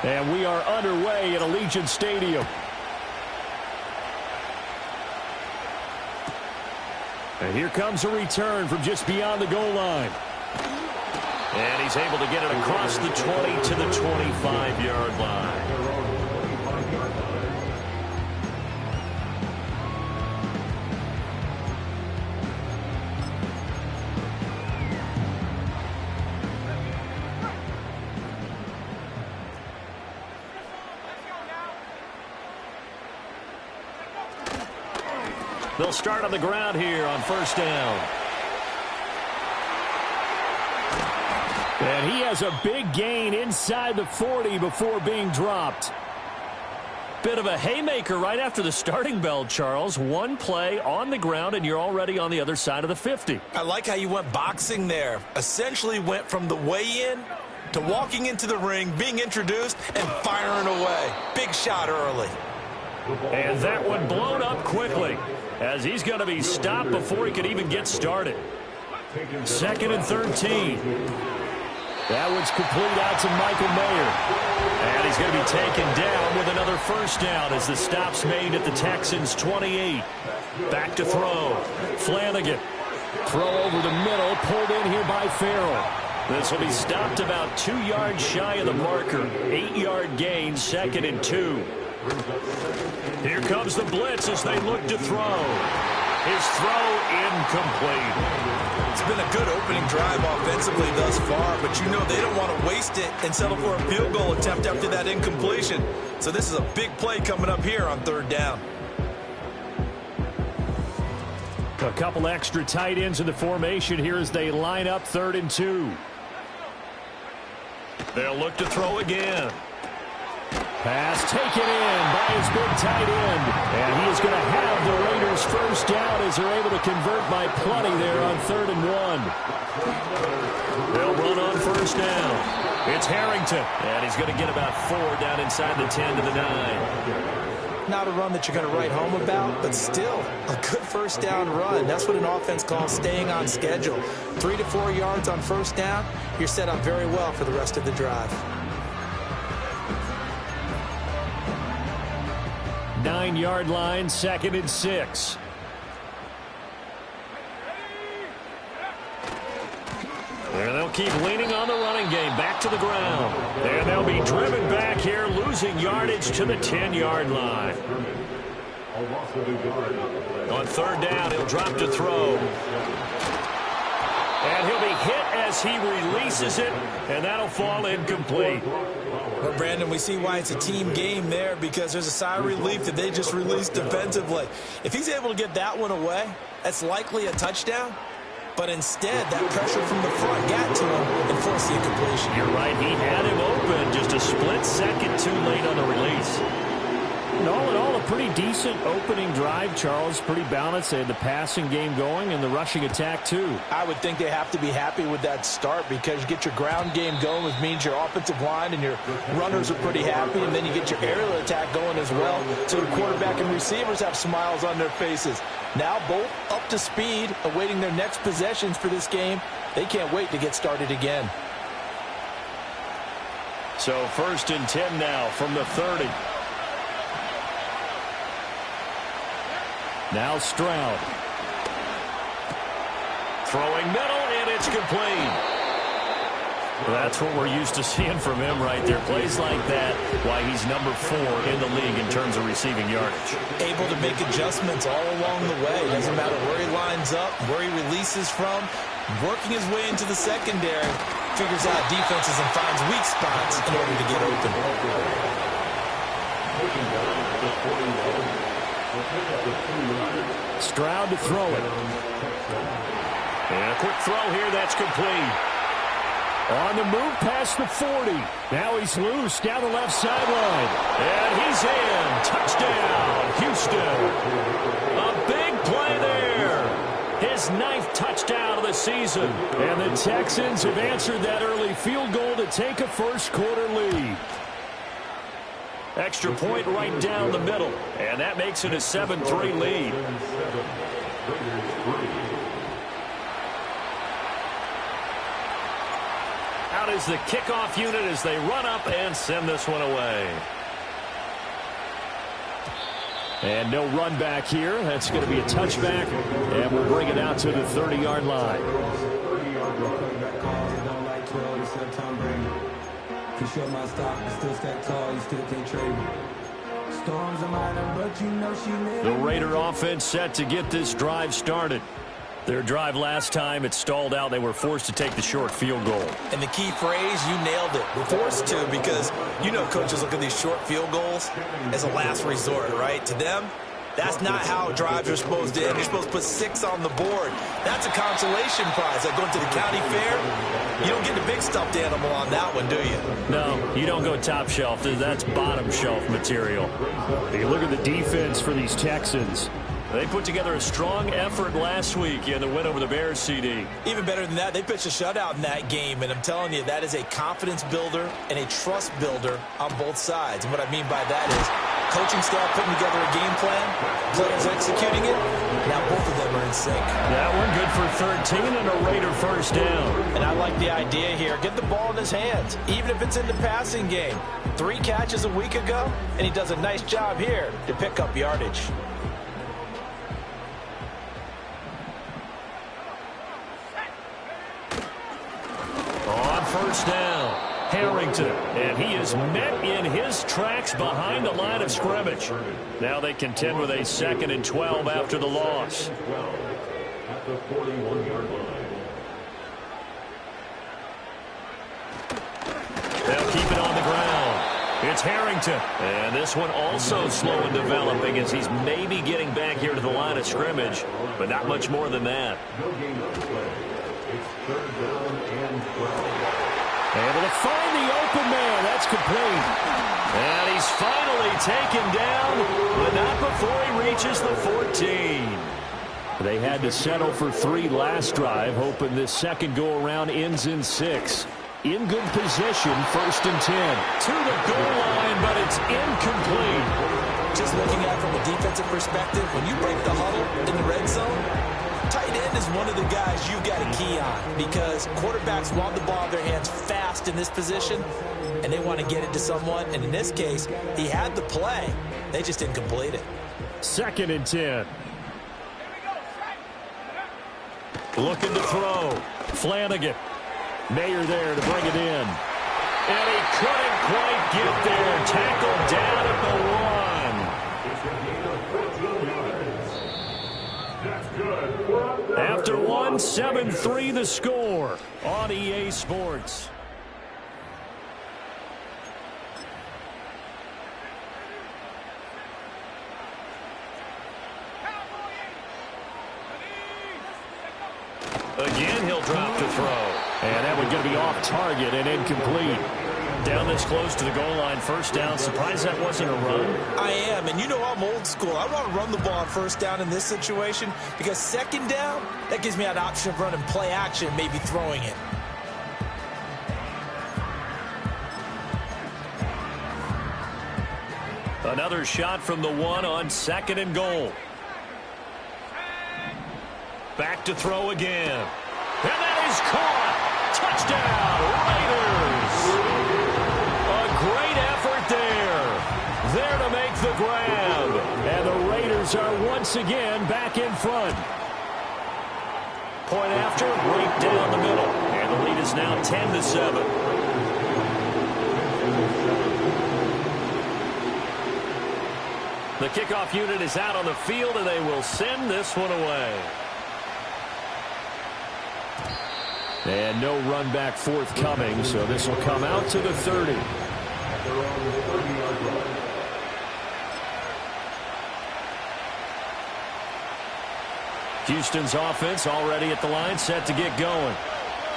And we are underway at Allegiant Stadium. And here comes a return from just beyond the goal line. And he's able to get it across the 20 to the 25-yard line. They'll start on the ground here on first down. And he has a big gain inside the 40 before being dropped. Bit of a haymaker right after the starting bell, Charles. One play on the ground, and you're already on the other side of the 50. I like how you went boxing there. Essentially went from the weigh-in to walking into the ring, being introduced, and firing away. Big shot early. And that one blown up quickly, as he's going to be stopped before he could even get started. 2nd and 13. That one's complete out to Michael Mayer. And he's going to be taken down with another first down as the stop's made at the Texans' 28. Back to throw. Flanagan. Throw over the middle, pulled in here by Farrell. This will be stopped about 2 yards shy of the marker. 8-yard gain, 2nd and 2. Here comes the blitz as they look to throw. His throw incomplete. It's been a good opening drive offensively thus far, but you know they don't want to waste it and settle for a field goal attempt after that incompletion. So this is a big play coming up here on 3rd down. A couple extra tight ends in the formation here as they line up 3rd and 2. They'll look to throw again. Pass taken in by his big tight end. And he is going to have the Raiders first down as they're able to convert by plenty there on 3rd and 1. They'll run on first down. It's Harrington. And he's going to get about 4 down inside the 10 to the 9. Not a run that you're going to write home about, but still a good first down run. That's what an offense calls staying on schedule. 3 to 4 yards on first down. You're set up very well for the rest of the drive. 9-yard line, 2nd and 6. And they'll keep leaning on the running game. Back to the ground. And they'll be driven back here, losing yardage to the 10-yard line. On 3rd down, he'll drop to throw. And he'll be hit as he releases it, and that'll fall incomplete. Well, Brandon, we see why it's a team game there, because there's a sigh of relief that they just released defensively. If he's able to get that one away, that's likely a touchdown. But instead, that pressure from the front got to him and forced the incompletion. You're right. He had him open just a split second too late on the release. And all in all, a pretty decent opening drive, Charles. Pretty balanced. They had the passing game going and the rushing attack, too. I would think they have to be happy with that start, because you get your ground game going, which means your offensive line and your runners are pretty happy, and then you get your aerial attack going as well. So the quarterback and receivers have smiles on their faces. Now both up to speed, awaiting their next possessions for this game. They can't wait to get started again. So 1st and 10 now from the 30. Now Stroud. Throwing middle, and it's complete. That's what we're used to seeing from him right there. Plays like that, why he's number 4 in the league in terms of receiving yardage. Able to make adjustments all along the way. Doesn't matter where he lines up, where he releases from. Working his way into the secondary. Figures out defenses and finds weak spots in order to get open. Stroud to throw it. And a quick throw here, that's complete. On the move past the 40. Now he's loose down the left sideline. And he's in. Touchdown, Houston. A big play there. His 9th touchdown of the season. And the Texans have answered that early field goal to take a first-quarter lead. Extra point right down the middle. And that makes it a 7-3 lead. Out is the kickoff unit as they run up and send this one away. And no run back here. That's going to be a touchback, and we'll bring it out to the 30-yard line. The Raider offense set to get this drive started. Their drive last time, it stalled out. They were forced to take the short field goal. And the key phrase, you nailed it. We're forced to, because you know coaches look at these short field goals as a last resort, right? To them, that's not how drives are supposed to end. You're supposed to put 6 on the board. That's a consolation prize. Like going to the county fair, you don't get the big stuffed animal on that one, do you? No, you don't go top shelf. That's bottom shelf material. You look at the defense for these Texans. They put together a strong effort last week in the win over the Bears, CD. Even better than that, they pitched a shutout in that game, and I'm telling you, that is a confidence builder and a trust builder on both sides. And what I mean by that is coaching staff putting together a game plan, players executing it, now both of them are in sync. That one good for 13 and a Raider first down. And I like the idea here. Get the ball in his hands, even if it's in the passing game. 3 catches a week ago, and he does a nice job here to pick up yardage. On first down, Harrington, and he is met in his tracks behind the line of scrimmage. Now they contend with a 2nd and 12 after the loss. They'll keep it on the ground. It's Harrington, and this one also slow in developing as he's maybe getting back here to the line of scrimmage, but not much more than that. Able to find the open man. That's complete. And he's finally taken down, but not before he reaches the 14. They had to settle for 3 last drive, hoping this second go-around ends in 6. In good position, 1st and 10. To the goal line, but it's incomplete. Just looking at it from a defensive perspective, when you break the huddle in the red zone, tight end is one of the guys you've got a key on, because quarterbacks want the ball in their hands fast in this position, and they want to get it to someone. And in this case, he had the play. They just didn't complete it. 2nd and 10. Looking to throw. Flanagan. Mayer there to bring it in. And he couldn't quite get there. Tackled down at the 1. After 1, 7-3 the score on EA Sports. Again, he'll drop to throw. And that one going to be off target and incomplete. Down this close to the goal line, 1st down. Surprised that wasn't a run? I am, and you know I'm old school. I want to run the ball on 1st down in this situation, because 2nd down, that gives me an option of running play action, maybe throwing it. Another shot from the 1 on 2nd and goal. Back to throw again. And that is caught. Touchdown, Raiders. A great effort there. There to make the grab. And the Raiders are once again back in front. Point after, right down the middle. And the lead is now 10-7. The kickoff unit is out on the field, and they will send this one away. And no run back forthcoming, so this will come out to the 30. Houston's offense already at the line, set to get going.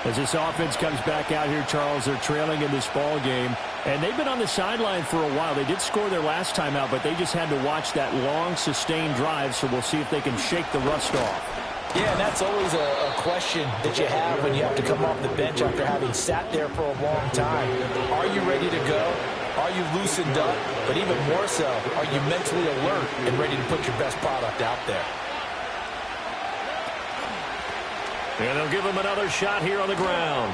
As this offense comes back out here, Charles, they're trailing in this ball game, and they've been on the sideline for a while. They did score their last time out, but they just had to watch that long, sustained drive, so we'll see if they can shake the rust off. Yeah, and that's always a question that you have when you have to come off the bench after having sat there for a long time. Are you ready to go? Are you loosened up? But even more so, are you mentally alert and ready to put your best product out there? And they'll give him another shot here on the ground.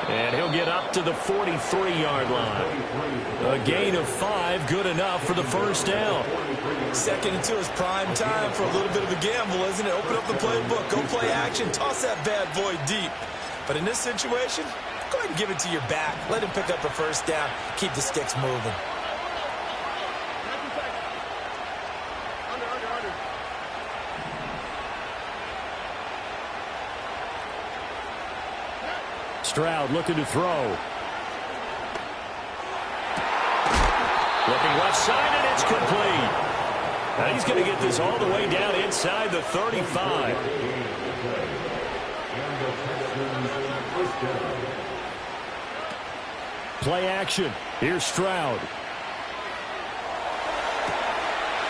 And he'll get up to the 43-yard line. A gain of 5, good enough for the first down. 2nd and 2 is prime time for a little bit of a gamble, isn't it? Open up the playbook, go play action, toss that bad boy deep. But in this situation, go ahead and give it to your back. Let him pick up a first down, keep the sticks moving. Stroud looking to throw. Looking left side, and it's complete. Now he's going to get this all the way down inside the 35. Play action. Here's Stroud.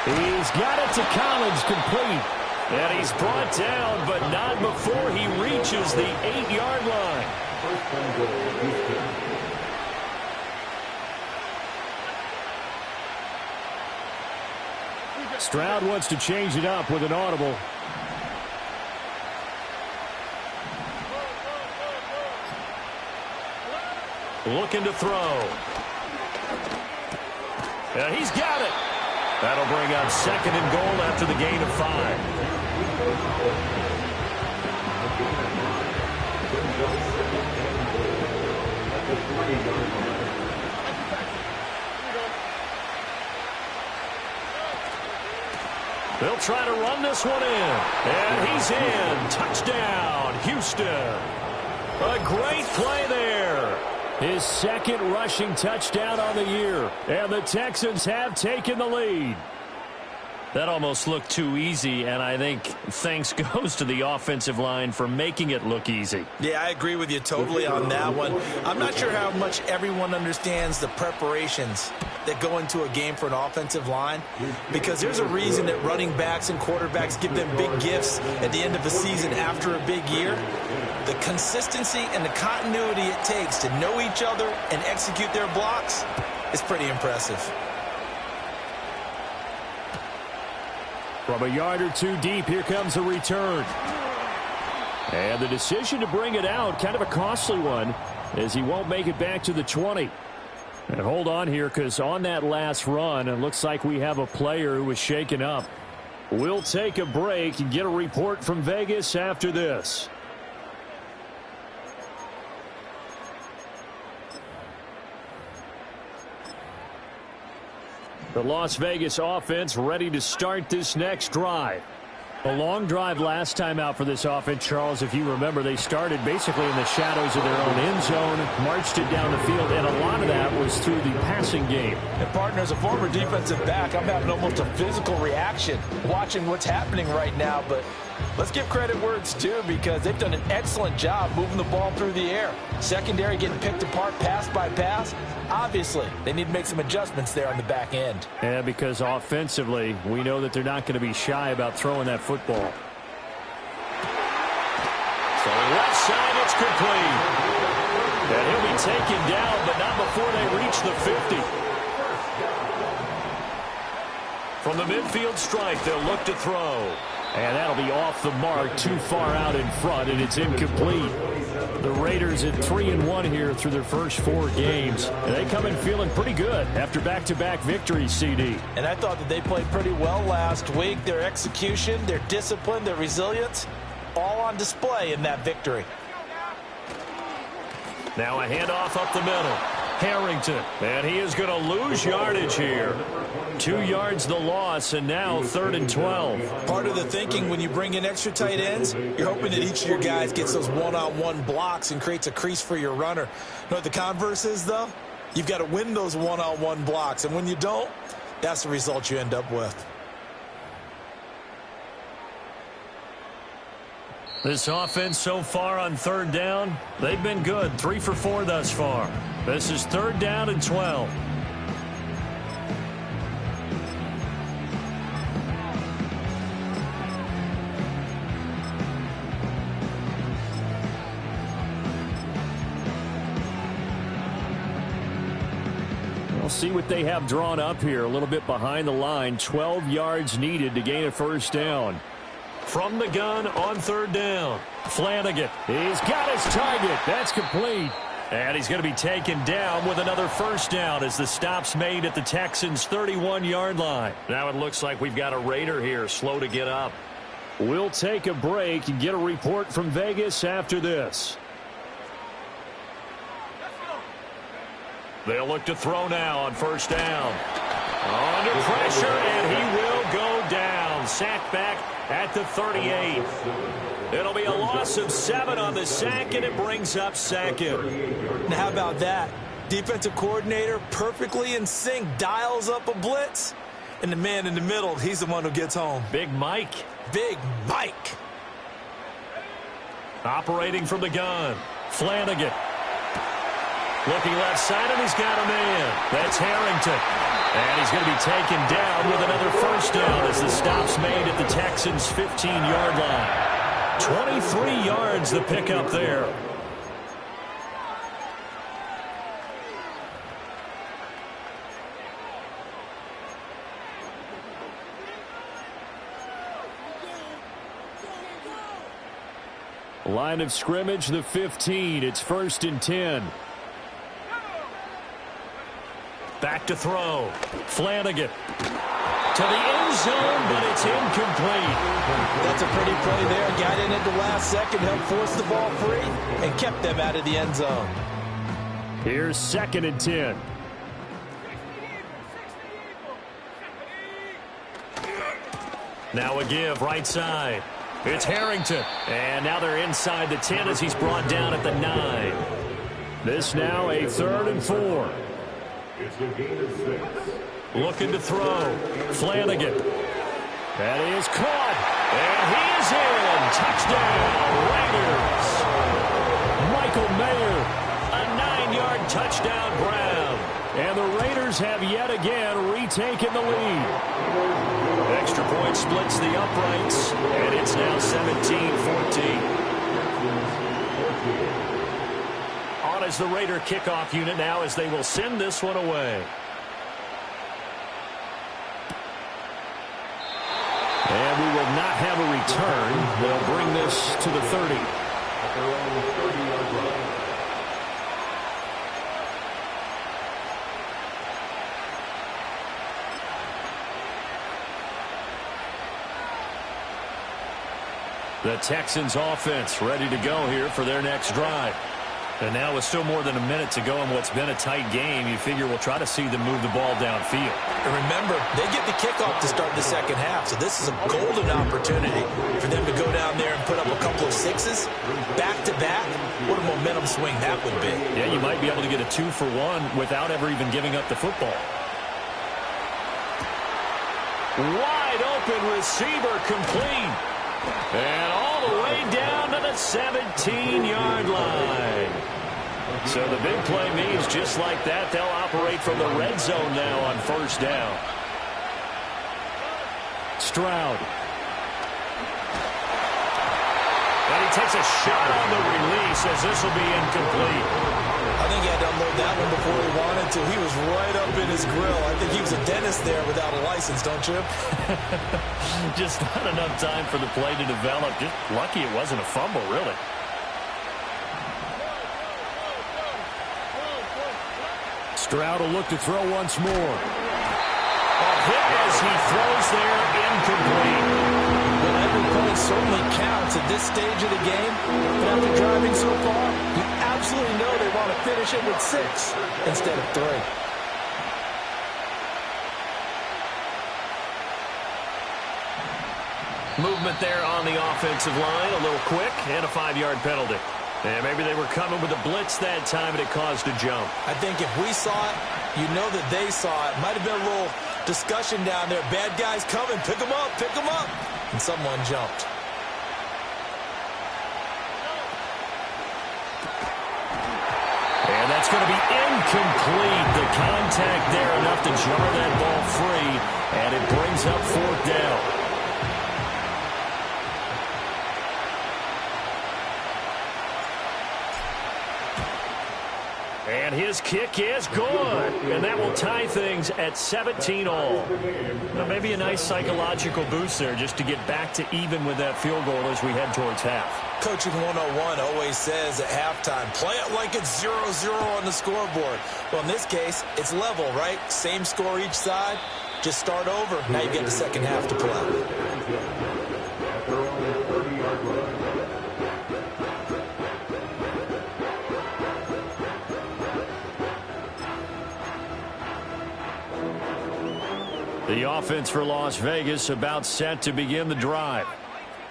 He's got it to Collins, complete. And he's brought down, but not before he reaches the 8-yard line. Stroud wants to change it up with an audible. Looking to throw. Yeah, he's got it. That'll bring up 2nd and goal after the gain of 5. They'll try to run this one in. And he's in. Touchdown, Houston. A great play there. His 2nd rushing touchdown on the year. And the Texans have taken the lead. That almost looked too easy, and I think thanks goes to the offensive line for making it look easy. Yeah, I agree with you totally on that one. I'm not sure how much everyone understands the preparations that go into a game for an offensive line, because there's a reason that running backs and quarterbacks give them big gifts at the end of a season after a big year. The consistency and the continuity it takes to know each other and execute their blocks is pretty impressive. From a yard or two deep, here comes a return. And the decision to bring it out, kind of a costly one, as he won't make it back to the 20. And hold on here, because on that last run, it looks like we have a player who was shaken up. We'll take a break and get a report from Vegas after this. The Las Vegas offense ready to start this next drive. A long drive last time out for this offense, Charles. If you remember, they started basically in the shadows of their own end zone, marched it down the field, and a lot of that was through the passing game. And partner, as a former defensive back, I'm having almost a physical reaction watching what's happening right now. But let's give credit where it's due, because they've done an excellent job moving the ball through the air. Secondary getting picked apart pass by pass. Obviously, they need to make some adjustments there on the back end. Yeah, because offensively, we know that they're not going to be shy about throwing that football. So left side, it's complete. And he'll be taken down, but not before they reach the 50. From the midfield stripe, they'll look to throw. And that'll be off the mark, too far out in front, and it's incomplete. The Raiders at 3-1 here through their first 4 games. And they come in feeling pretty good after back-to-back victories, CD. And I thought that they played pretty well last week. Their execution, their discipline, their resilience, all on display in that victory. Now a handoff up the middle. Harrington, and he is going to lose yardage here. 2 yards the loss, and now 3rd and 12. Part of the thinking when you bring in extra tight ends, you're hoping that each of your guys gets those one-on-one blocks and creates a crease for your runner. You know what the converse is, though? You've got to win those one-on-one blocks, and when you don't, that's the result you end up with. This offense so far on 3rd down, they've been good. 3 for 4 thus far. This is 3rd down and 12. We'll see what they have drawn up here. A little bit behind the line. 12 yards needed to gain a first down. From the gun on 3rd down. Flanagan, he's got his target. That's complete. And he's going to be taken down with another first down as the stop's made at the Texans' 31-yard line. Now it looks like we've got a Raider here, slow to get up. We'll take a break and get a report from Vegas after this. They'll look to throw now on first down. Under pressure, and he will go down. Sacked back at the 38. It'll be a loss of 7 on the sack, and it brings up second. Now, how about that? Defensive coordinator perfectly in sync, dials up a blitz, and the man in the middle, he's the one who gets home. Big Mike. Big Mike. Operating from the gun. Flanagan. Looking left side, and he's got a man. That's Harrington. And he's going to be taken down with another first down as the stop's made at the Texans' 15-yard line. 23 yards the pickup there. Line of scrimmage, the 15. It's 1st and 10. Back to throw. Flanagan. To the end zone, but it's incomplete. That's a pretty play there. Got in at the last second, helped force the ball free, and kept them out of the end zone. Here's 2nd and 10. Now a give, right side. It's Harrington. And now they're inside the 10 as he's brought down at the 9. This now a 3rd and 4. It's a gain of 6. Looking to throw. Flanagan. That is caught. And he is in. Touchdown, Raiders. Michael Mayer. A 9-yard touchdown Brown. And the Raiders have yet again retaken the lead. Extra point splits the uprights. And it's now 17-14. On as the Raider kickoff unit now as they will send this one away. And we will not have a return. They'll bring this to the 30. At their own 30-yard line. The Texans offense ready to go here for their next drive. And now with still more than a minute to go in what's been a tight game, you figure we'll try to see them move the ball downfield. And remember, they get the kickoff to start the second half, so this is a golden opportunity for them to go down there and put up a couple of sixes back-to-back. What a momentum swing that would be. Yeah, you might be able to get a 2-for-1 without ever even giving up the football. Wide open receiver complete. And all the way down to the 17-yard line. So the big play means just like that, they'll operate from the red zone now on first down. Stroud. And he takes a shot on the release as this will be incomplete. I think he had to unload that one before he wanted to. He was right up in his grill. I think he was a dentist there without a license, don't you? Just not enough time for the play to develop. Just lucky it wasn't a fumble, really. Stroud will look to throw once more. A hit as he throws there, incomplete. Well, every point certainly counts at this stage of the game. But after driving so far, you absolutely know they want to finish it with 6 instead of 3. Movement there on the offensive line, a little quick, and a 5-yard penalty. And maybe they were coming with a blitz that time, and it caused a jump. I think if we saw it, you know that they saw it. Might have been a little discussion down there. Bad guys coming. Pick them up. Pick them up. And someone jumped. And that's going to be incomplete. The contact there enough to jar that ball free, and it brings up 4th down. And his kick is good. And that will tie things at 17 all. Now, maybe a nice psychological boost there just to get back to even with that field goal as we head towards half. Coaching 101 always says at halftime, play it like it's 0-0 on the scoreboard. Well, in this case, it's level, right? Same score each side. Just start over. Now you get the second half to play. The offense for Las Vegas about set to begin the drive.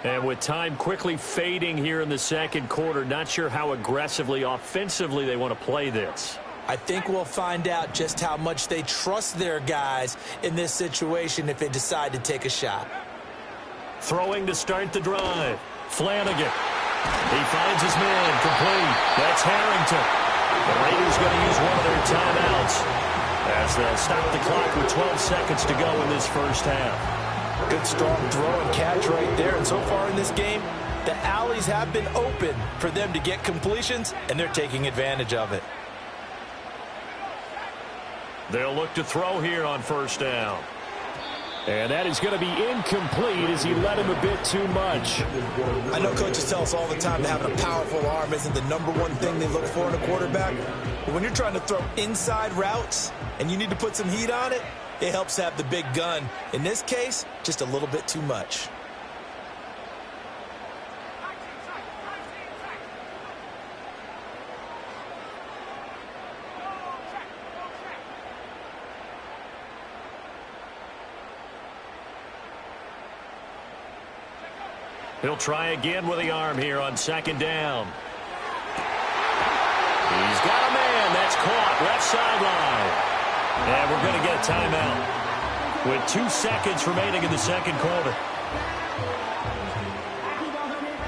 And with time quickly fading here in the second quarter, not sure how aggressively, offensively they want to play this. I think we'll find out just how much they trust their guys in this situation if they decide to take a shot. Throwing to start the drive. Flanagan. He finds his man complete. That's Harrington. The Raiders going to use one of their timeouts as they'll stop the clock with 12 seconds to go in this first half. Good strong throw and catch right there. And so far in this game, the alleys have been open for them to get completions, and they're taking advantage of it. They'll look to throw here on first down. And that is going to be incomplete as he led him a bit too much. I know coaches tell us all the time that having a powerful arm isn't the number one thing they look for in a quarterback. But when you're trying to throw inside routes and you need to put some heat on it, it helps have the big gun. In this case, just a little bit too much. He'll try again with the arm here on second down. He's got a man. That's caught left sideline. And we're going to get a timeout with 2 seconds remaining in the second quarter.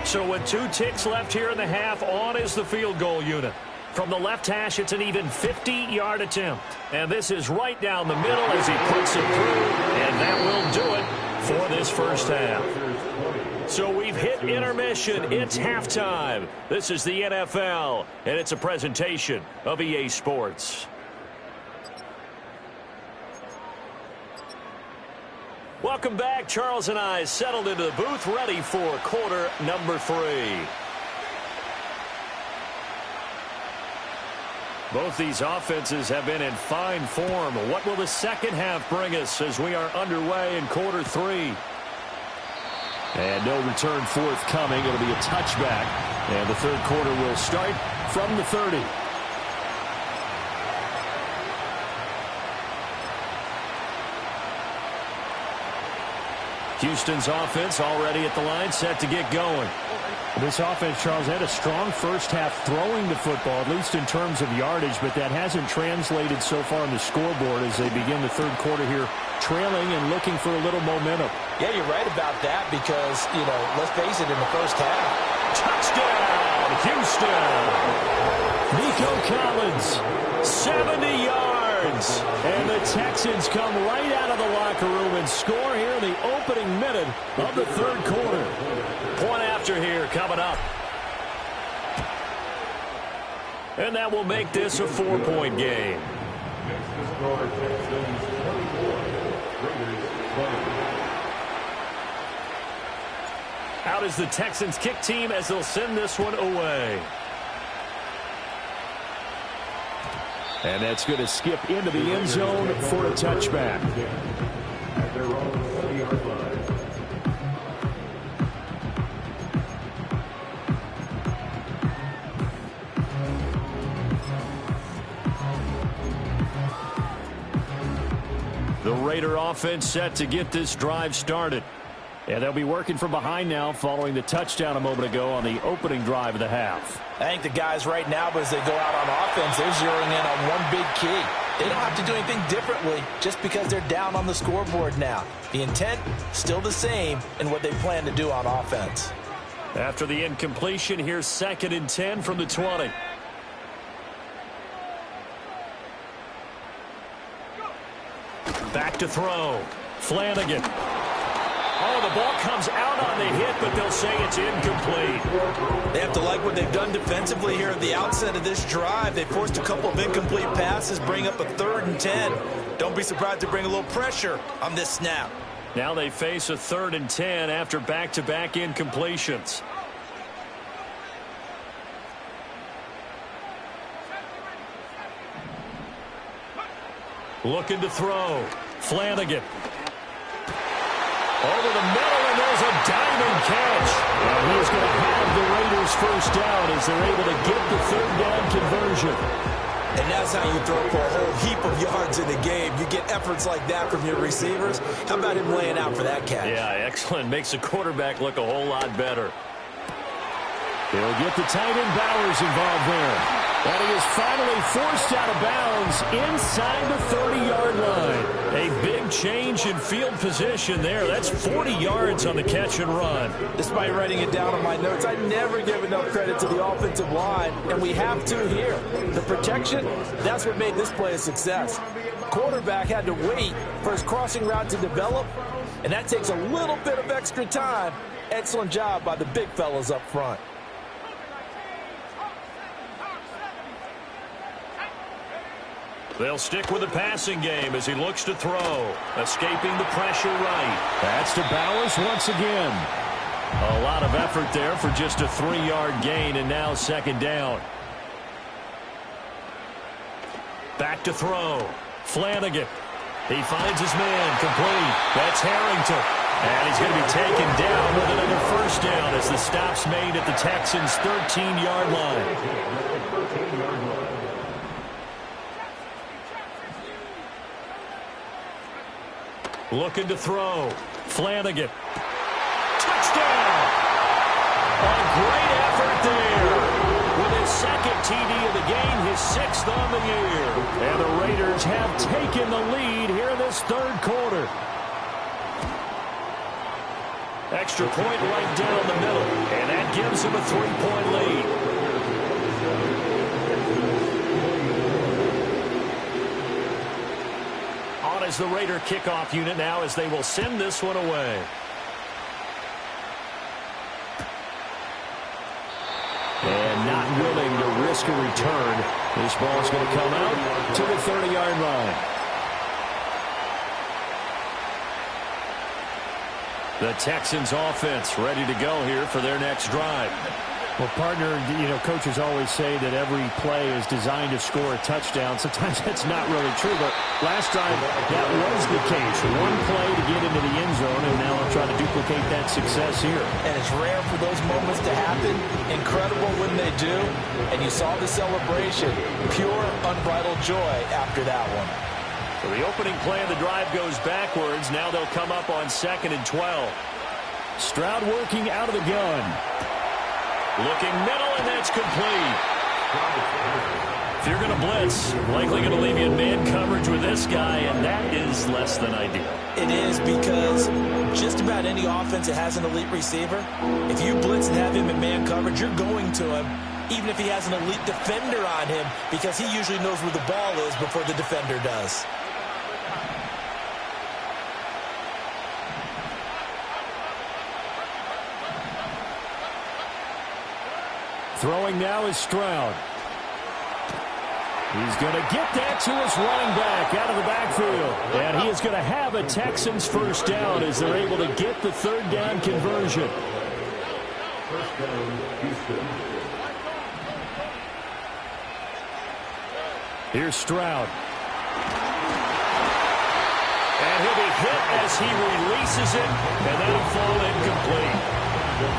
So with 2 ticks left here in the half, on is the field goal unit. From the left hash, it's an even 50-yard attempt. And this is right down the middle as he puts it through. And that will do it for this first half. So we've hit intermission. It's halftime. This is the NFL, and it's a presentation of EA Sports. Welcome back. Charles and I settled into the booth, ready for quarter number 3. Both these offenses have been in fine form. What will the second half bring us as we are underway in quarter 3? And no return forthcoming. It'll be a touchback. And the third quarter will start from the 30. Houston's offense already at the line, set to get going. This offense, Charles, had a strong first half throwing the football, at least in terms of yardage, but that hasn't translated so far on the scoreboard as they begin the third quarter here, trailing and looking for a little momentum. Yeah, you're right about that because, let's face it, in the first half. Touchdown, Houston! Nico Collins, 70 yards. And the Texans come right out of the locker room and score here in the opening minute of the third quarter. Point after here coming up. And that will make this a 4-point game. Out is the Texans kick team as they'll send this one away. And that's going to skip into the end zone for a touchback. At their own 30-yard line. The Raider offense set to get this drive started. And they'll be working from behind now following the touchdown a moment ago on the opening drive of the half. I think the guys right now, as they go out on offense, they're zeroing in on one big key. They don't have to do anything differently just because they're down on the scoreboard now. The intent, still the same in what they plan to do on offense. After the incompletion, here's 2nd and 10 from the 20. Back to throw. Flanagan. Oh, the ball comes out on the hit, but they'll say it's incomplete. They have to like what they've done defensively here at the outset of this drive. They forced a couple of incomplete passes, bring up a 3rd and 10. Don't be surprised to bring a little pressure on this snap. Now they face a 3rd and 10 after back-to-back incompletions. Looking to throw. Flanagan. Over the middle, and there's a diving catch. And he's going to have the Raiders first down as they're able to get the 3rd down conversion. And that's how you throw for a whole heap of yards in the game. You get efforts like that from your receivers. How about him laying out for that catch? Yeah, excellent. Makes the quarterback look a whole lot better. They'll get the tight end Bowers involved there. And he is finally forced out of bounds inside the 30-yard line. A big change in field position there. That's 40 yards on the catch and run. Despite writing it down on my notes, I never give enough credit to the offensive line, and we have to here. The protection, that's what made this play a success. Quarterback had to wait for his crossing route to develop, and that takes a little bit of extra time. Excellent job by the big fellas up front. They'll stick with the passing game as he looks to throw. Escaping the pressure right. That's to Bowers once again. A lot of effort there for just a 3-yard gain, and now 2nd down. Back to throw. Flanagan. He finds his man complete. That's Harrington. And he's going to be taken down with another first down as the stop's made at the Texans' 13-yard line. Looking to throw. Flanagan. Touchdown! A great effort there. With his 2nd TD of the game, his 6th on the year. And the Raiders have taken the lead here in this 3rd quarter. Extra point right down the middle. And that gives him a 3-point lead. As the Raider kickoff unit now as they will send this one away. And not willing to risk a return. This ball is going to come out to the 30-yard line. The Texans offense ready to go here for their next drive. Well, partner, coaches always say that every play is designed to score a touchdown. Sometimes that's not really true, but last time that was the case. One play to get into the end zone, and now they'll try to duplicate that success here. And it's rare for those moments to happen. Incredible when they do. And you saw the celebration. Pure, unbridled joy after that one. So the opening play of the drive goes backwards. Now they'll come up on 2nd and 12. Stroud working out of the gun. Looking middle, and that's complete. If you're going to blitz, likely going to leave you in man coverage with this guy, and that is less than ideal. It is, because just about any offense that has an elite receiver, if you blitz and have him in man coverage, you're going to him, even if he has an elite defender on him, because he usually knows where the ball is before the defender does. Throwing now is Stroud. He's going to get that to his running back out of the backfield. And he is going to have a Texans first down as they're able to get the 3rd down conversion. First down, Houston. Here's Stroud. And he'll be hit as he releases it, and that'll fall incomplete.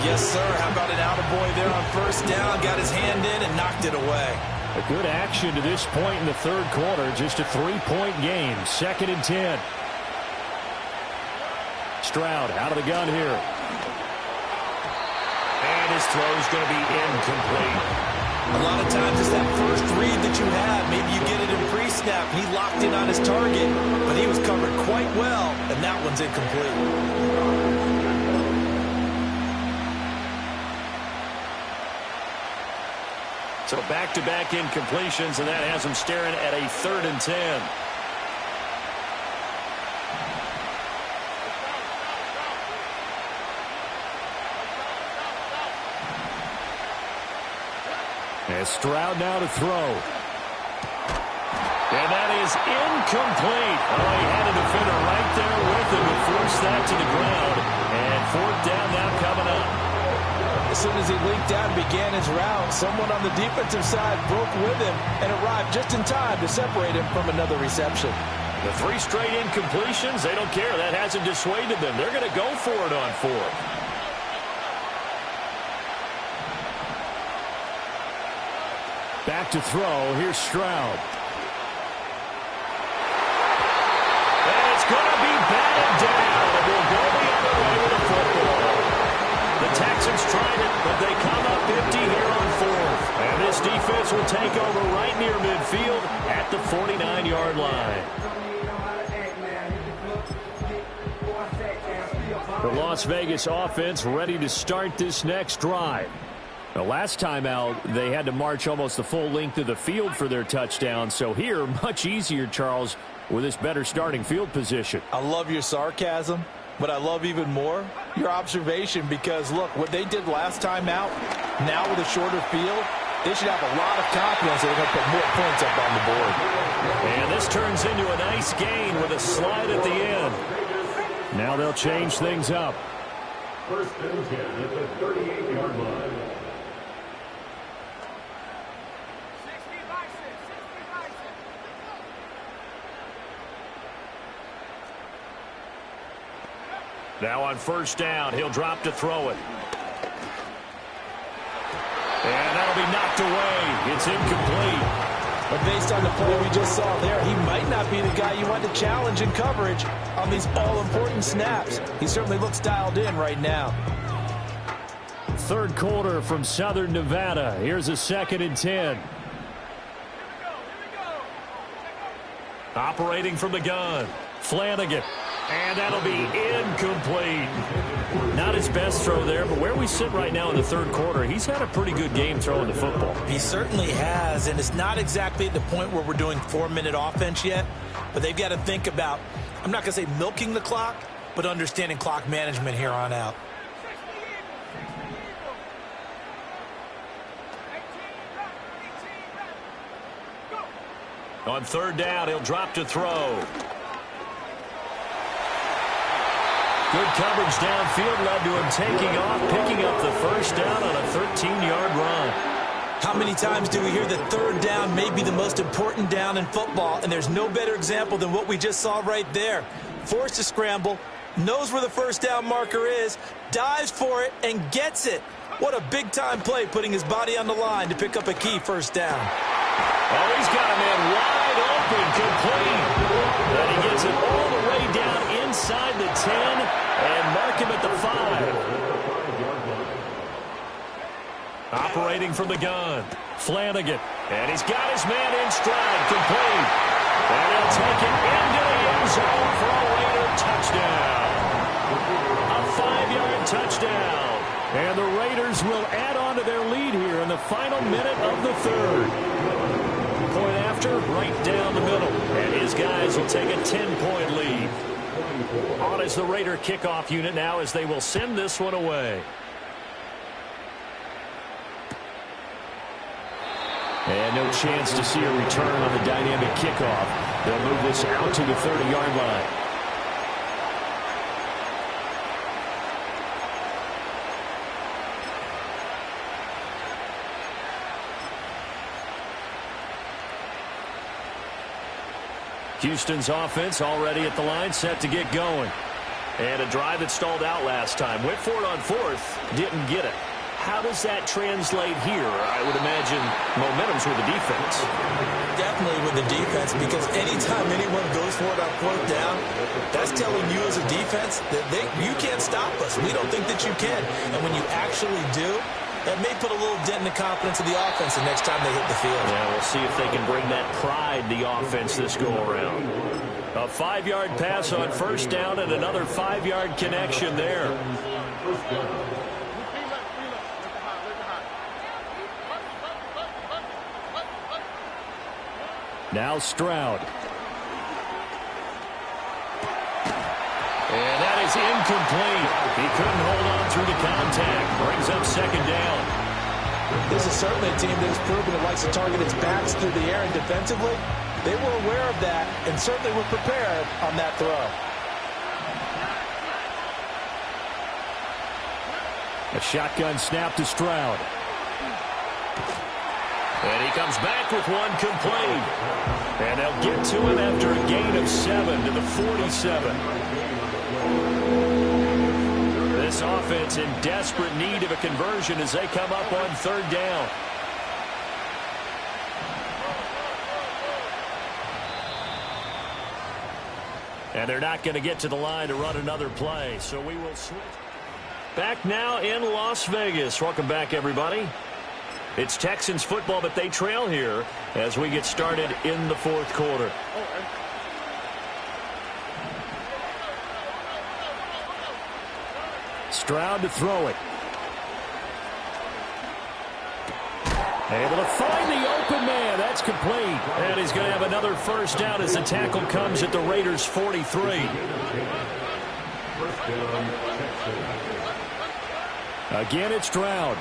Yes, sir. How about an attaboy there on first down? Got his hand in and knocked it away. A good action to this point in the 3rd quarter. Just a 3-point game. 2nd and 10. Stroud out of the gun here. And his throw is going to be incomplete. A lot of times it's that first read that you have. Maybe you get it in pre-snap. He locked in on his target, but he was covered quite well, and that one's incomplete. So back-to-back incompletions, and that has him staring at a 3rd and 10. And Stroud now to throw. And that is incomplete. Oh, he had a defender right there with him to force that to the ground. And fourth down now coming up. As soon as he leaked out and began his route, someone on the defensive side broke with him and arrived just in time to separate him from another reception. The 3 straight incompletions, they don't care. That hasn't dissuaded them. They're going to go for it on 4th. Back to throw. Here's Stroud. And it's going to be batted down. And we'll go the other way with the football. The Texans tried it, but they come up empty here on 4th. And this defense will take over right near midfield at the 49-yard line. The Las Vegas offense ready to start this next drive. The last time out, they had to march almost the full length of the field for their touchdown. So here, much easier, Charles, with this better starting field position. I love your sarcasm, but I love even more your observation because, look, what they did last time out, now with a shorter field, they should have a lot of confidence that they're going to put more points up on the board. And this turns into a nice gain with a slide at the end. Now they'll change things up. First and 10 at the 38-yard line. Now on first down, he'll drop to throw it. And that'll be knocked away. It's incomplete. But based on the play we just saw there, he might not be the guy you want to challenge in coverage on these all-important snaps. He certainly looks dialed in right now. Third quarter from Southern Nevada. Here's a 2nd and 10. Operating from the gun, Flanagan. And that'll be incomplete. Not his best throw there, but where we sit right now in the third quarter, he's had a pretty good game throwing the football. He certainly has, and it's not exactly at the point where we're doing 4-minute offense yet, but they've got to think about, I'm not going to say milking the clock, but understanding clock management here on out. On third down, he'll drop to throw. Good coverage downfield led to him taking off, picking up the first down on a 13-yard run. How many times do we hear that third down may be the most important down in football, and there's no better example than what we just saw right there. Forced to scramble, knows where the first down marker is, dives for it, and gets it. What a big-time play putting his body on the line to pick up a key first down. Oh, he's got a man wide open, complete. And he gets it all the way down inside the 10 and mark him at the 5. Operating from the gun, Flanagan. And he's got his man in stride, complete. And he'll take it into the end zone for a Raider touchdown. A 5-yard touchdown. And the Raiders will add on to their lead here in the final minute of the third. Point after, right down the middle. And his guys will take a 10-point lead. On is the Raider kickoff unit now as they will send this one away. And no chance to see a return on the dynamic kickoff. They'll move this out to the 30-yard line. Houston's offense already at the line, set to get going. And a drive that stalled out last time. Went for it on 4th, didn't get it. How does that translate here? I would imagine momentum's with the defense. Definitely with the defense, because anytime anyone goes for it on 4th down, that's telling you as a defense that you can't stop us. We don't think that you can. And when you actually do, that may put a little dent in the confidence of the offense the next time they hit the field. Yeah, we'll see if they can bring that pride, the offense, this go-around. A 5-yard pass on first down and another 5-yard connection there. Now Stroud. And that is incomplete. He couldn't hold on through the contact. Brings up second down. This is certainly a team that has proven it likes to target its backs through the air, and defensively, they were aware of that and certainly were prepared on that throw. A shotgun snap to Stroud. And he comes back with one complete. And they'll get to him after a gain of 7 to the 47. This offense in desperate need of a conversion as they come up on 3rd down. And they're not going to get to the line to run another play, so we will switch. Back now in Las Vegas. Welcome back, everybody. It's Texans football, but they trail here as we get started in the 4th quarter. Stroud to throw it. Able to find the open man. That's complete. And he's going to have another first down as the tackle comes at the Raiders' 43. Again, it's Stroud.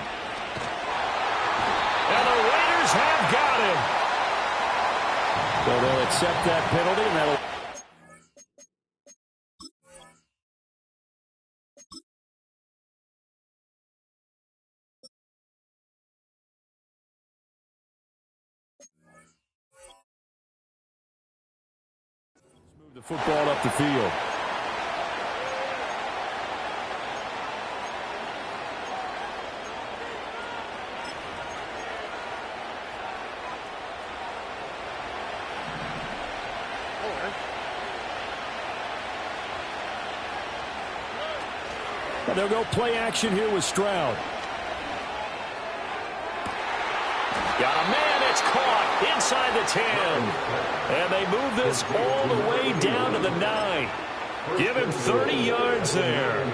And the Raiders have got him. So they'll accept that penalty, and that'll... move the football up the field. And they'll go play action here with Stroud. Got a man, it's caught inside the 10. And they move this all the way down to the 9. Give him 30 yards there.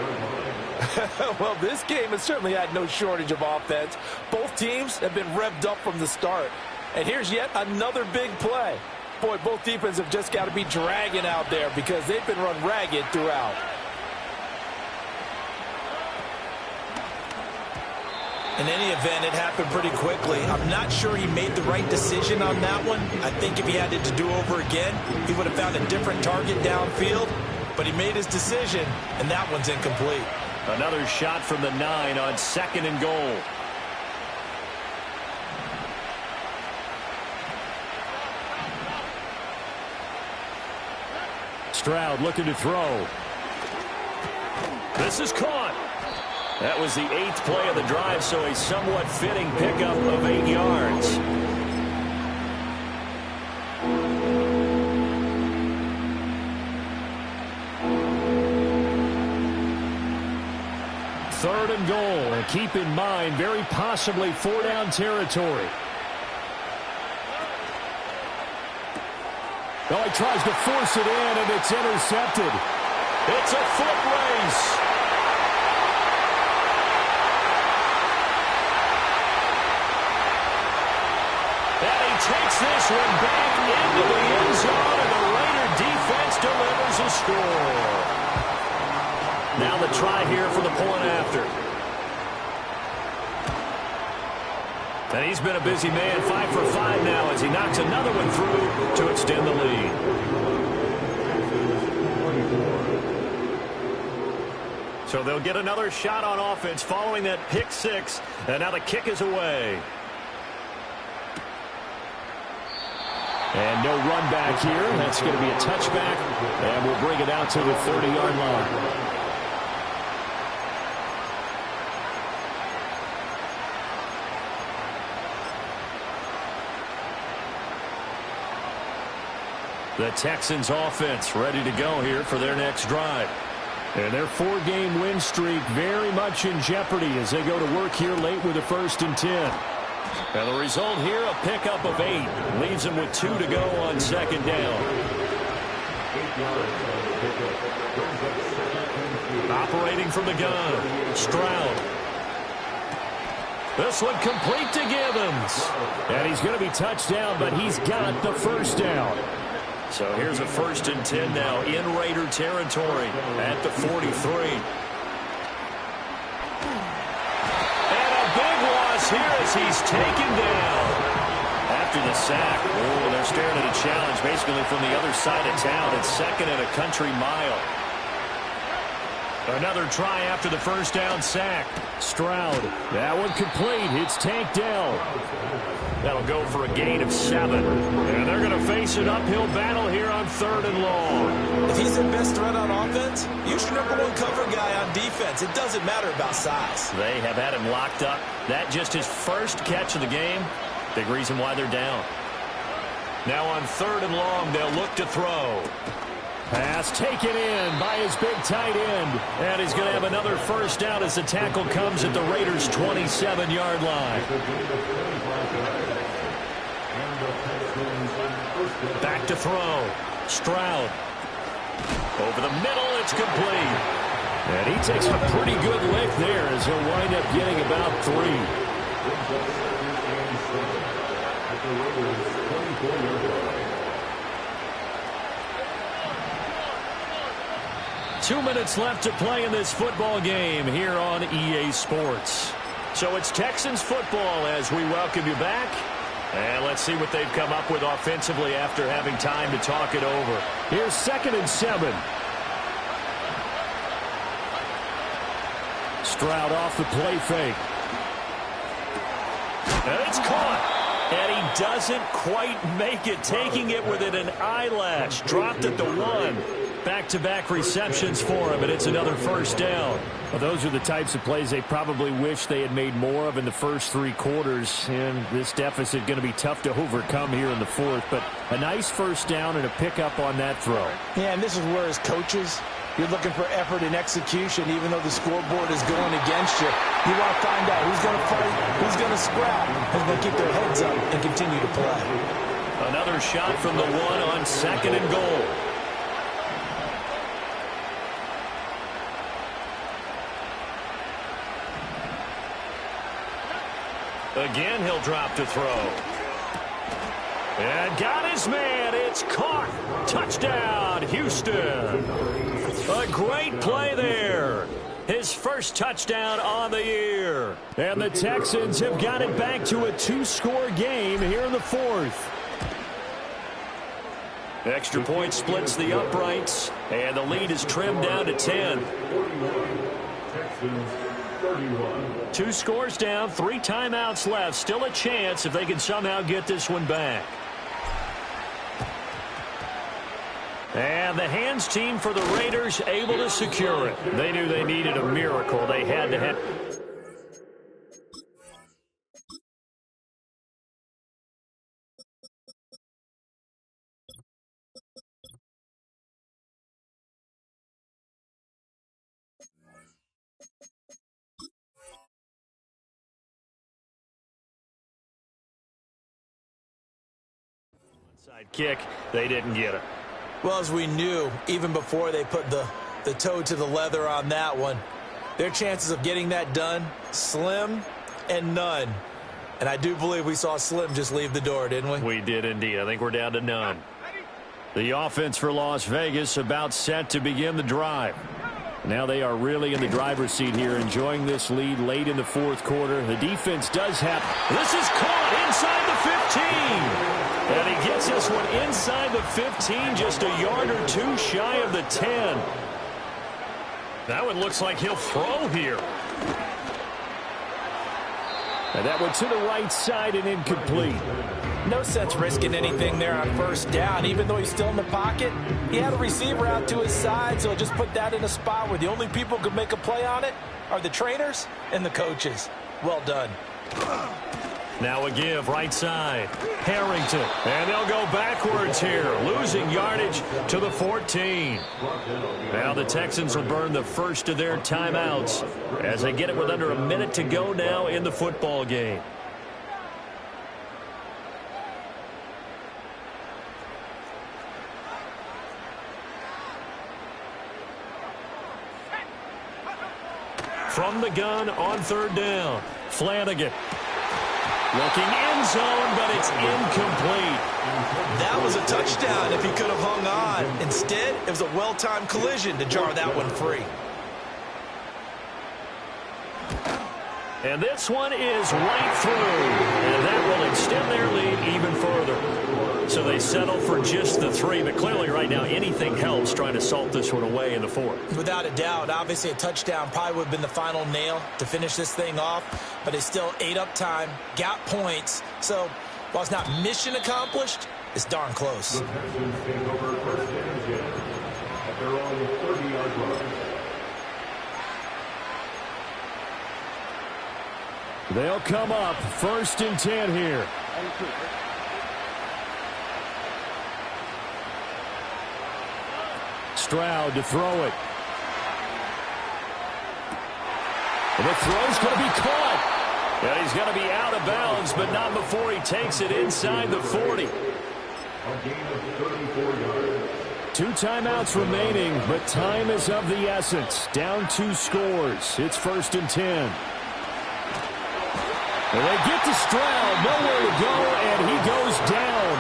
Well, this game has certainly had no shortage of offense. Both teams have been revved up from the start. And here's yet another big play. Boy, both defenses have just got to be dragging out there because they've been run ragged throughout. In any event, it happened pretty quickly. I'm not sure he made the right decision on that one. I think if he had it to do over again, he would have found a different target downfield. But he made his decision, and that one's incomplete. Another shot from the 9 on 2nd and goal. Stroud looking to throw. This is caught. That was the 8th play of the drive, so a somewhat fitting pickup of 8 yards. Third and goal, and keep in mind, very possibly 4-down territory. Oh, he tries to force it in, and it's intercepted. It's a foot race. And he takes this one back into the end zone, and the Raider defense delivers a score. Now the try here for the point after. And he's been a busy man, 5 for 5 now as he knocks another one through to extend the lead. So they'll get another shot on offense following that pick 6, and now the kick is away. And no run back here. That's going to be a touchback, and we'll bring it out to the 30-yard line. The Texans offense ready to go here for their next drive. And their 4-game win streak very much in jeopardy as they go to work here late with a 1st and 10. And the result here, a pickup of 8. Leaves them with 2 to go on 2nd down. Operating from the gun, Stroud. This one complete to Gibbons. And he's going to be touched down, but he's got the 1st down. So here's a 1st and 10 now in Raider territory at the 43. And a big loss is here as he's taken down. After the sack, they're staring at a challenge basically from the other side of town. It's second and a country mile. Another try after the first down sack. Stroud, that one complete. It's Tank Dell. That'll go for a gain of 7. And they're going to face an uphill battle here on 3rd and long. If he's the best threat on offense, use your #1 cover guy on defense. It doesn't matter about size. They have had him locked up. That just his first catch of the game. Big reason why they're down. Now on 3rd and long, they'll look to throw. Pass taken in by his big tight end. And he's going to have another first down as the tackle comes at the Raiders' 27-yard line. Back to throw. Stroud. Over the middle, it's complete. And he takes a pretty good lick there as he'll wind up getting about 3. 2 minutes left to play in this football game here on EA Sports. So it's Texans football as we welcome you back. And let's see what they've come up with offensively after having time to talk it over. Here's 2nd and 7. Stroud off the play fake. And it's caught. And he doesn't quite make it, taking it within an eyelash. Dropped at the 1. Back-to-back receptions for him, and it's another first down. Well, those are the types of plays they probably wish they had made more of in the first 3 quarters. And this deficit going to be tough to overcome here in the 4th. But a nice first down and a pickup on that throw. Yeah, and this is where as coaches, you're looking for effort and execution, even though the scoreboard is going against you. You want to find out who's going to fight, who's going to scrap, who's going to keep their heads up and continue to play. Another shot from the 1 on 2nd and goal. Again, he'll drop to throw. And got his man. It's caught. Touchdown, Houston. A great play there. His first touchdown on the year. And the Texans have got it back to a 2-score game here in the 4th. Extra point splits the uprights. And the lead is trimmed down to 10. 2 scores down, 3 timeouts left. Still a chance if they can somehow get this one back. And the hands team for the Raiders able to secure it. They knew they needed a miracle. They had to have... kick, they didn't get it. Well, as we knew, even before they put the toe to the leather on that one, their chances of getting that done, slim and none. And I do believe we saw Slim just leave the door, didn't we? We did indeed. I think we're down to none. The offense for Las Vegas about set to begin the drive. Now they are really in the driver's seat here, enjoying this lead late in the 4th quarter. The defense does have... This is caught inside the 15. And he gets this one inside the 15, just a yard or 2 shy of the 10. That one looks like he'll throw here. And that one to the right side and incomplete. No sense risking anything there on first down. Even though he's still in the pocket, he had a receiver out to his side, so just put that in a spot where the only people who can make a play on it are the trainers and the coaches. Well done. Now a give, right side. Harrington. And they'll go backwards here, losing yardage to the 14. Now the Texans will burn the first of their timeouts as they get it with under a minute to go now in the football game. From the gun on 3rd down, Flanagan. Looking end zone, but it's incomplete. That was a touchdown if he could have hung on. Instead, it was a well-timed collision to jar that one free. And this one is right through. And that will extend their lead even further. So they settle for just the 3. But clearly right now anything helps trying to salt this one away in the 4th. Without a doubt. Obviously a touchdown probably would have been the final nail to finish this thing off. But they still ate up time, got points. So while it's not mission accomplished, it's darn close. The Texans take over first and 10 at their own 30-yard line. They'll come up 1st and 10 here. Stroud to throw it. And the throw's going to be caught. And he's going to be out of bounds, but not before he takes it inside the 40. A gain of 34 yards. 2 timeouts remaining, but time is of the essence. Down 2 scores. It's 1st and 10. And they get to Stroud, nowhere to go, and he goes down.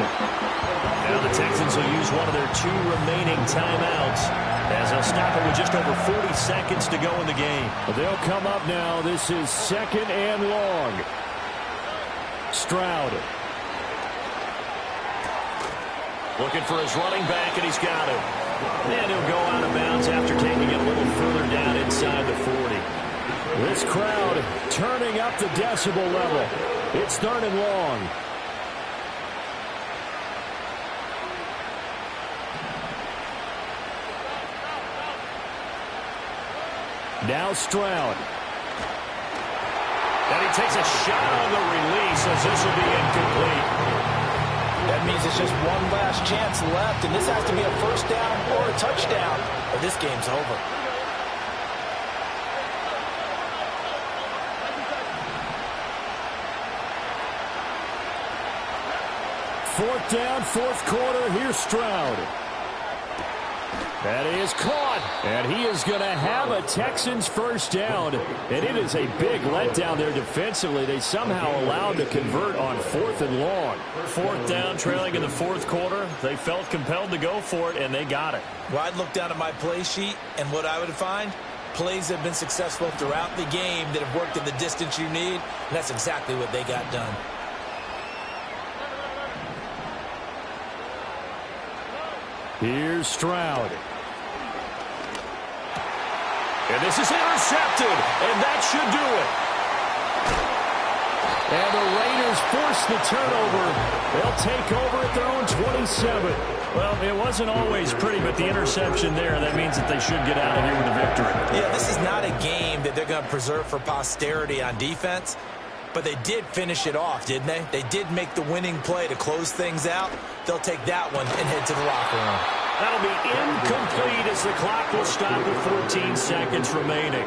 Now the Texans will use one of their 2 remaining timeouts as they'll stop it with just over 40 seconds to go in the game. They'll come up now. This is 2nd and long. Stroud. Looking for his running back, and he's got it. And he'll go out of bounds after taking it a little further down inside the 40. This crowd turning up the decibel level. It's 3rd and long. Now Stroud. And he takes a shot on the release as this will be incomplete. That means it's just one last chance left, and this has to be a first down or a touchdown, or this game's over. 4th down, 4th quarter. Here's Stroud. That is caught, and he is going to have a Texans first down, and it is a big letdown there defensively. They somehow allowed to convert on 4th and long. 4th down, trailing in the 4th quarter. They felt compelled to go for it, and they got it. Well, I'd look down at my play sheet, and what I would find, plays have been successful throughout the game that have worked in the distance you need, and that's exactly what they got done. Here's Stroud. And this is intercepted, and that should do it. And the Raiders force the turnover. They'll take over at their own 27. Well, it wasn't always pretty, but the interception there, that means that they should get out of here with a victory. Yeah, this is not a game that they're going to preserve for posterity on defense, but they did finish it off, didn't they? They did make the winning play to close things out. They'll take that one and head to the locker room. That'll be incomplete as the clock will stop with 14 seconds remaining.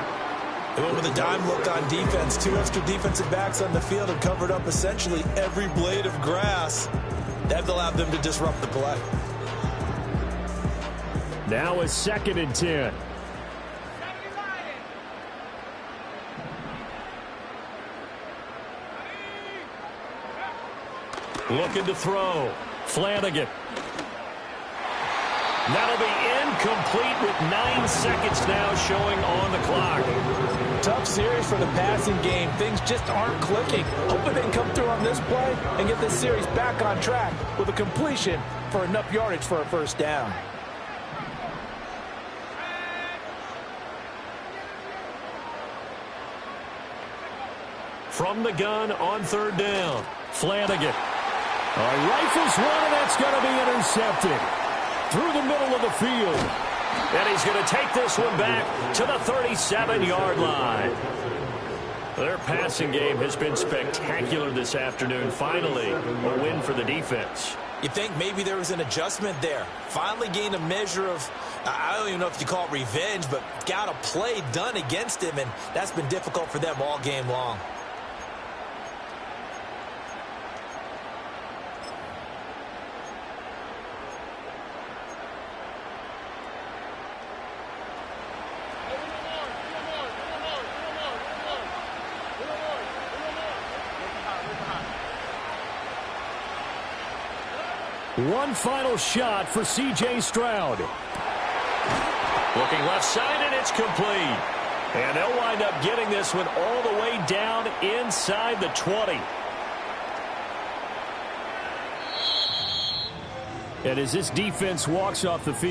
They went with a dime look on defense. 2 extra defensive backs on the field and covered up essentially every blade of grass. That allowed them to disrupt the play. Now a 2nd and 10. Looking to throw. Flanagan. That'll be incomplete with 9 seconds now showing on the clock. Tough series for the passing game. Things just aren't clicking. Hoping they can come through on this play and get this series back on track with a completion for enough yardage for a first down. From the gun on 3rd down. Flanagan. Rifles one, and that's going to be intercepted. Through the middle of the field. And he's going to take this one back to the 37-yard line. Their passing game has been spectacular this afternoon. Finally, a win for the defense. You think maybe there was an adjustment there. Finally gained a measure of, I don't even know if you call it revenge, but got a play done against him, and that's been difficult for them all game long. One final shot for C.J. Stroud. Looking left side, and it's complete. And they'll wind up getting this one all the way down inside the 20. And as this defense walks off the field,